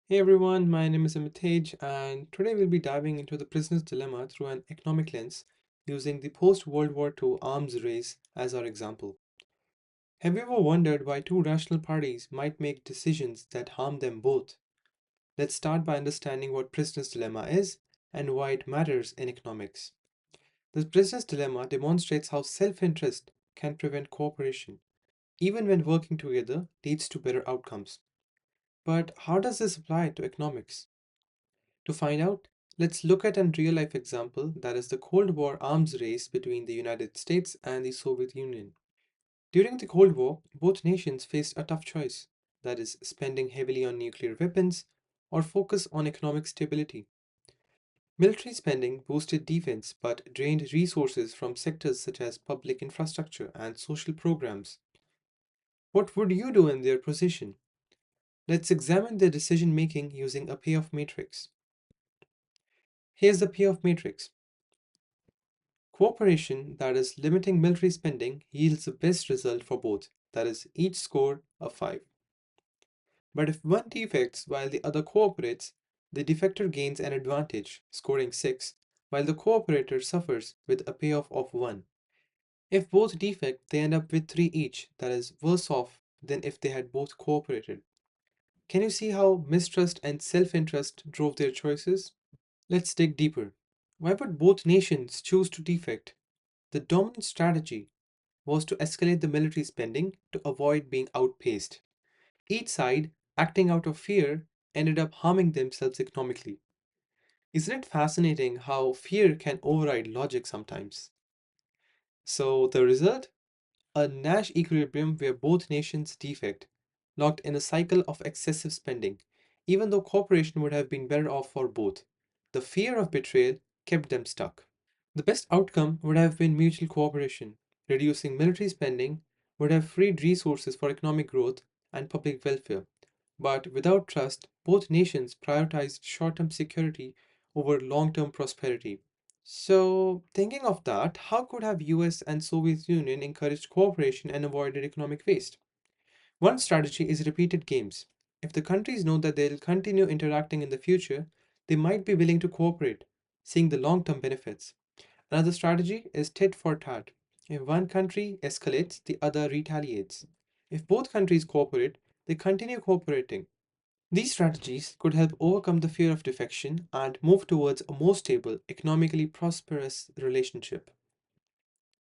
Hey everyone, my name is Amitej, and today we'll be diving into the prisoner's dilemma through an economic lens using the post World War II arms race as our example. Have you ever wondered why two rational parties might make decisions that harm them both? Let's start by understanding what prisoner's dilemma is and why it matters in economics. The prisoner's dilemma demonstrates how self interest can prevent cooperation, even when working together leads to better outcomes. But how does this apply to economics? To find out, let's look at a real life example that is the Cold War arms race between the United States and the Soviet Union. During the Cold War, both nations faced a tough choice that is, spending heavily on nuclear weapons or focus on economic stability. Military spending boosted defense but drained resources from sectors such as public infrastructure and social programs. What would you do in their position? Let's examine their decision making using a payoff matrix. Here's the payoff matrix. Cooperation, that is, limiting military spending, yields the best result for both, that is, each score a 5. But if one defects while the other cooperates, the defector gains an advantage, scoring 6, while the cooperator suffers with a payoff of 1. If both defect, they end up with 3 each, that is, worse off than if they had both cooperated. Can you see how mistrust and self interest drove their choices? Let's dig deeper. Why would both nations choose to defect? The dominant strategy was to escalate the military spending to avoid being outpaced. Each side, acting out of fear, ended up harming themselves economically. Isn't it fascinating how fear can override logic sometimes? So, the result? A Nash equilibrium where both nations defect, locked in a cycle of excessive spending, even though cooperation would have been better off for both. The fear of betrayal kept them stuck. The best outcome would have been mutual cooperation. Reducing military spending would have freed resources for economic growth and public welfare. But without trust, both nations prioritized short term security over long term prosperity. So, thinking of that, how could have US and Soviet Union encouraged cooperation and avoided economic waste? One strategy is repeated games. If the countries know that they'll continue interacting in the future, they might be willing to cooperate, seeing the long term benefits. Another strategy is tit for tat. If one country escalates, the other retaliates. If both countries cooperate, they continue cooperating. These strategies could help overcome the fear of defection and move towards a more stable, economically prosperous relationship.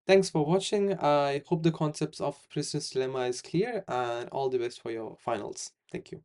Thanks for watching. I hope the concepts of Prisoner's Dilemma is clear and all the best for your finals. Thank you.